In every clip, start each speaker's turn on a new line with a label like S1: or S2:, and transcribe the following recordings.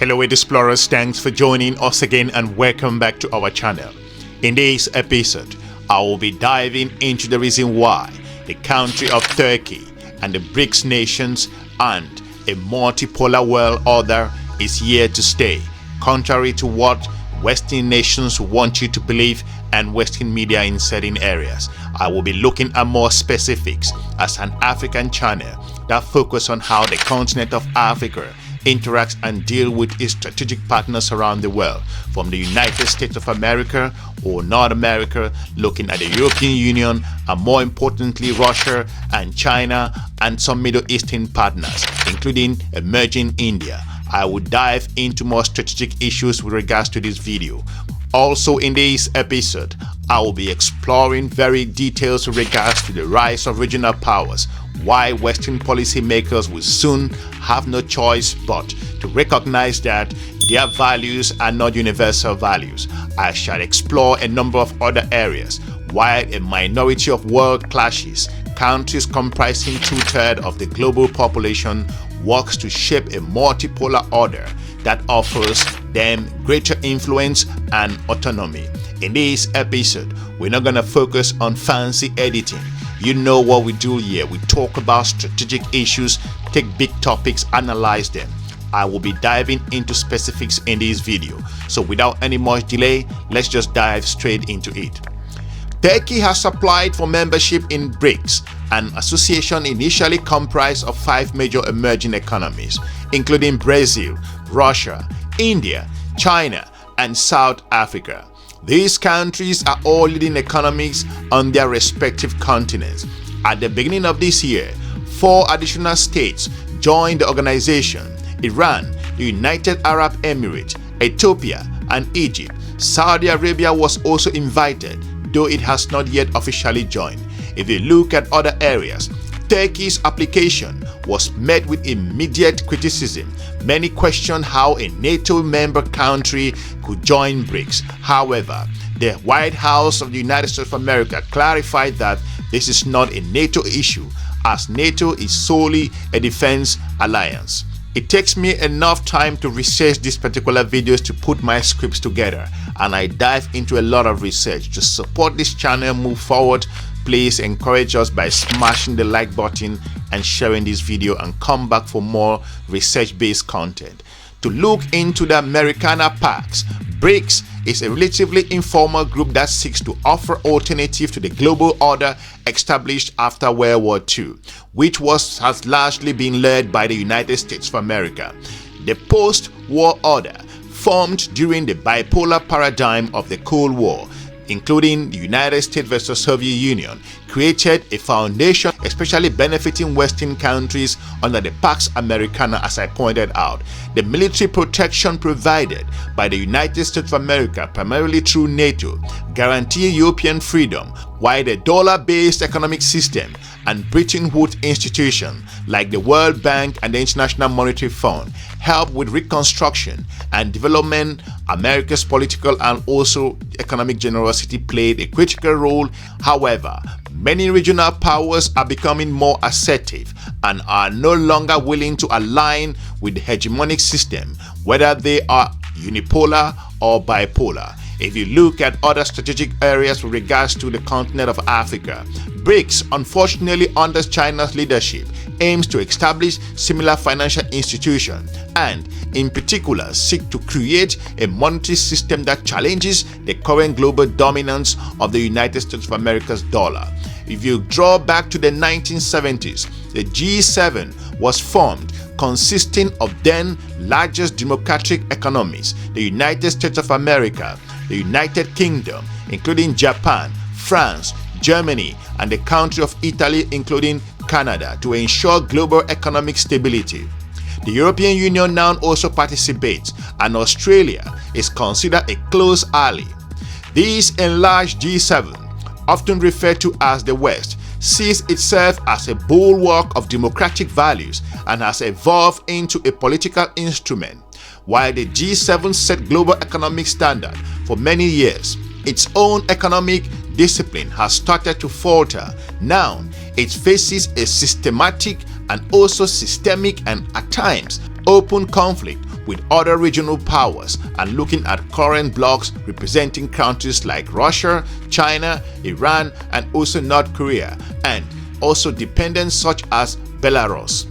S1: Hello explorers, thanks for joining us again and welcome back to our channel. In this episode, I will be diving into the reason why the country of Turkey and the BRICS nations and a multipolar world order is here to stay, contrary to what Western nations want you to believe and Western media in certain areas. I will be looking at more specifics as an African channel that focus on how the continent of Africa interacts and deal with its strategic partners around the world, from the United States of America or North America, looking at the European Union, and more importantly Russia and China and some Middle Eastern partners, including emerging India. I will dive into more strategic issues with regards to this video. Also in this episode, I will be exploring very details with regards to the rise of regional powers, why Western policymakers will soon have no choice but to recognize that their values are not universal values. I shall explore a number of other areas, why a minority of world clashes, countries comprising 2/3 of the global population, works to shape a multipolar order that offers them greater influence and autonomy. In this episode, we're not going to focus on fancy editing. You know what we do here. We talk about strategic issues, take big topics, analyze them. I will be diving into specifics in this video. So without any much delay, let's just dive straight into it. Turkey has applied for membership in BRICS, an association initially comprised of 5 major emerging economies, including Brazil, Russia, India, China, and South Africa. These countries are all leading economies on their respective continents. At the beginning of this year, 4 additional states joined the organization: Iran, the United Arab Emirates, Ethiopia, and Egypt. Saudi Arabia was also invited, though it has not yet officially joined. If you look at other areas, Turkey's application was met with immediate criticism. Many questioned how a NATO member country could join BRICS. However, the White House of the United States of America clarified that this is not a NATO issue, as NATO is solely a defense alliance. It takes me enough time to research these particular videos to put my scripts together, and I dive into a lot of research. To support this channel move forward, please encourage us by smashing the like button and sharing this video, and come back for more research-based content. To look into the Americana Pax, BRICS is a relatively informal group that seeks to offer alternative to the global order established after World War II, which has largely been led by the United States of America. The post-war order formed during the bipolar paradigm of the Cold War, including the United States versus Soviet Union, created a foundation especially benefiting Western countries under the Pax Americana, as I pointed out. The military protection provided by the United States of America, primarily through NATO, guaranteed European freedom, while the dollar-based economic system and Bretton Woods institutions like the World Bank and the International Monetary Fund helped with reconstruction and development. America's political and also economic generosity played a critical role. However, many regional powers are becoming more assertive and are no longer willing to align with the hegemonic system, whether they are unipolar or bipolar. If you look at other strategic areas with regards to the continent of Africa, BRICS, unfortunately under China's leadership, aims to establish similar financial institutions and, in particular, seek to create a monetary system that challenges the current global dominance of the United States of America's dollar. If you draw back to the 1970s, the G7 was formed, consisting of then largest democratic economies: the United States of America, the United Kingdom, including Japan, France, Germany, and the country of Italy, including Canada, to ensure global economic stability. The European Union now also participates, and Australia is considered a close ally. This enlarged G7, often referred to as the West, sees itself as a bulwark of democratic values and has evolved into a political instrument. While the G7 set global economic standard for many years, its own economic discipline has started to falter. Now, it faces a systematic and also systemic and at times open conflict with other regional powers and looking at current blocs representing countries like Russia, China, Iran, and also North Korea, and also dependents such as Belarus.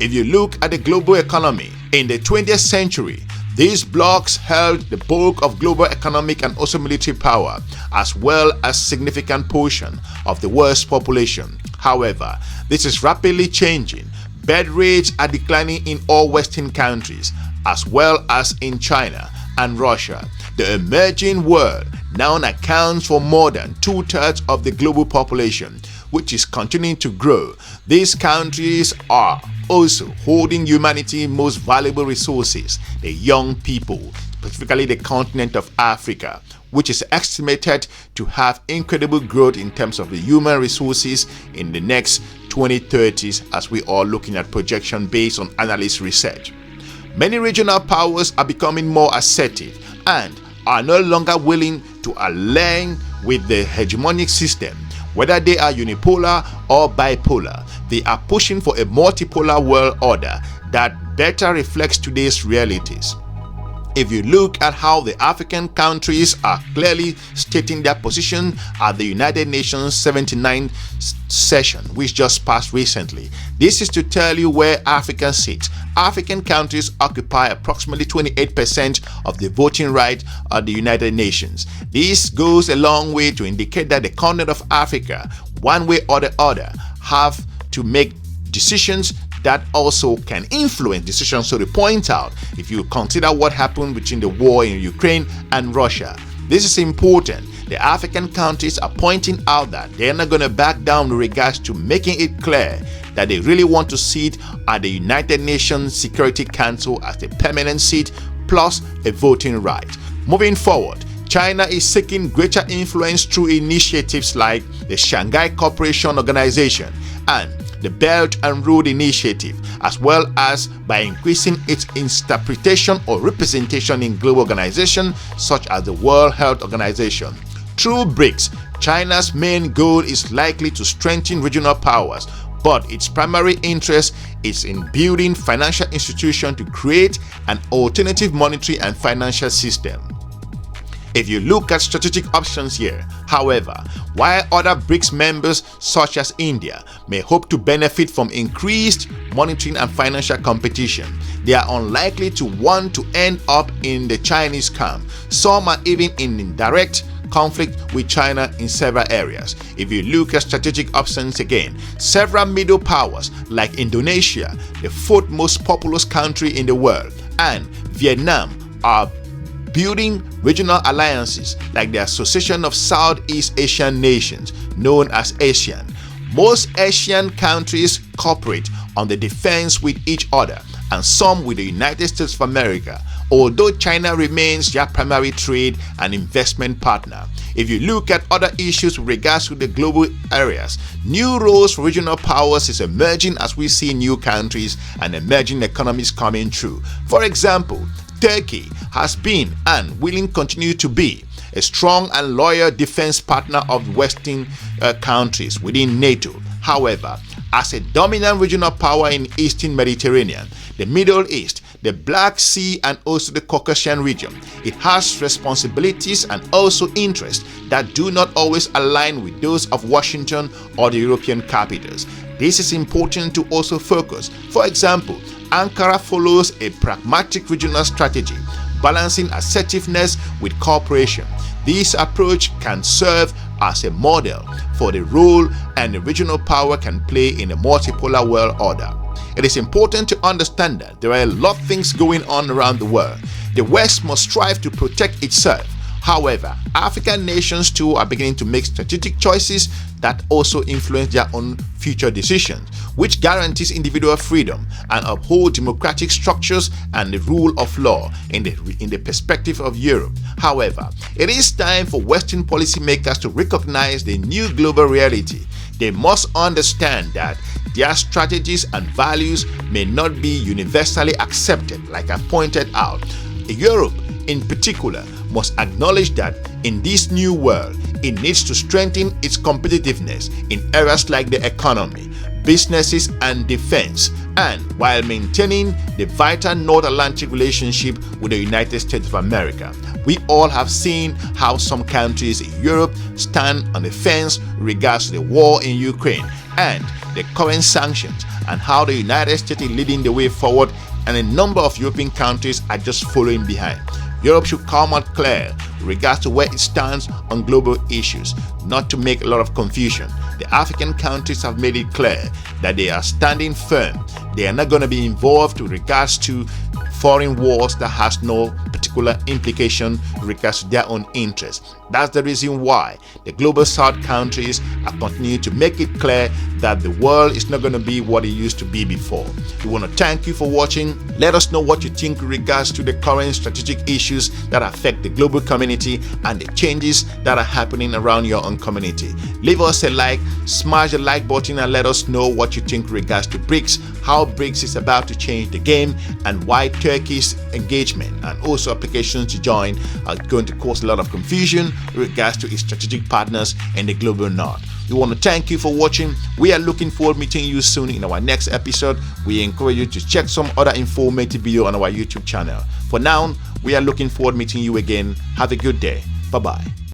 S1: If you look at the global economy in the 20th century, these blocs held the bulk of global economic and also military power, as well as significant portion of the world's population. However, this is rapidly changing. Birth rates are declining in all Western countries, as well as in China and Russia. The emerging world now accounts for more than 2/3 of the global population, which is continuing to grow. These countries are also holding humanity's most valuable resources, the young people, specifically the continent of Africa, which is estimated to have incredible growth in terms of the human resources in the next 2030s, as we are looking at projection based on analyst research. Many regional powers are becoming more assertive and are no longer willing to align with the hegemonic system. Whether they are unipolar or bipolar, they are pushing for a multipolar world order that better reflects today's realities. If you look at how the African countries are clearly stating their position at the United Nations 79th session, which just passed recently, this is to tell you where Africa sits. African countries occupy approximately 28% of the voting right at the United Nations. This goes a long way to indicate that the continent of Africa, one way or the other, have to make decisions that also can influence decisions. So to point out, if you consider what happened between the war in Ukraine and Russia, this is important. The African countries are pointing out that they're not going to back down with regards to making it clear that they really want to sit at the United Nations Security Council as a permanent seat plus a voting right. Moving forward, China is seeking greater influence through initiatives like the Shanghai Cooperation Organization and the Belt and Road Initiative, as well as by increasing its interpretation or representation in global organizations such as the World Health Organization. Through BRICS, China's main goal is likely to strengthen regional powers, but its primary interest is in building financial institutions to create an alternative monetary and financial system. If you look at strategic options here, however, while other BRICS members such as India may hope to benefit from increased monetary and financial competition, they are unlikely to want to end up in the Chinese camp. Some are even in indirect conflict with China in several areas. If you look at strategic options again, several middle powers like Indonesia, the fourth most populous country in the world, and Vietnam are building regional alliances like the Association of Southeast Asian Nations, known as ASEAN. Most Asian countries cooperate on the defense with each other, and some with the United States of America, although China remains their primary trade and investment partner. If you look at other issues with regards to the global areas, new roles for regional powers is emerging as we see new countries and emerging economies coming through. For example, Turkey has been and will continue to be a strong and loyal defense partner of Western countries within NATO. However, as a dominant regional power in Eastern Mediterranean, the Middle East, the Black Sea, and also the Caucasian region, it has responsibilities and also interests that do not always align with those of Washington or the European capitals. This is important to also focus. For example, Ankara follows a pragmatic regional strategy, balancing assertiveness with cooperation. This approach can serve as a model for the role and the regional power can play in a multipolar world order. It is important to understand that there are a lot of things going on around the world. The West must strive to protect itself. However, African nations too are beginning to make strategic choices that also influence their own future decisions, which guarantees individual freedom and uphold democratic structures and the rule of law in the perspective of Europe. However, it is time for Western policymakers to recognize the new global reality. They must understand that their strategies and values may not be universally accepted, like I pointed out. Europe, in particular, must acknowledge that in this new world, it needs to strengthen its competitiveness in areas like the economy, businesses and defense, and while maintaining the vital North Atlantic relationship with the United States of America. We all have seen how some countries in Europe stand on the fence in regards to the war in Ukraine and the current sanctions, and how the United States is leading the way forward and a number of European countries are just following behind. Europe should come out clear in regards to where it stands on global issues, not to make a lot of confusion. The African countries have made it clear that they are standing firm. They are not going to be involved with regards to foreign wars that has no particular implication in regards to their own interests. That's the reason why the global South countries are continuing to make it clear that the world is not going to be what it used to be before. We want to thank you for watching. Let us know what you think in regards to the current strategic issues that affect the global community and the changes that are happening around your own community. Leave us a like, smash the like button, and let us know what you think in regards to BRICS, how BRICS is about to change the game, and why Turkey's engagement and also applications to join are going to cause a lot of confusion in regards to its strategic partners in the global north. We want to thank you for watching. We are looking forward to meeting you soon in our next episode. We encourage you to check some other informative video on our YouTube channel. For now, we are looking forward to meeting you again. Have a good day. Bye-bye.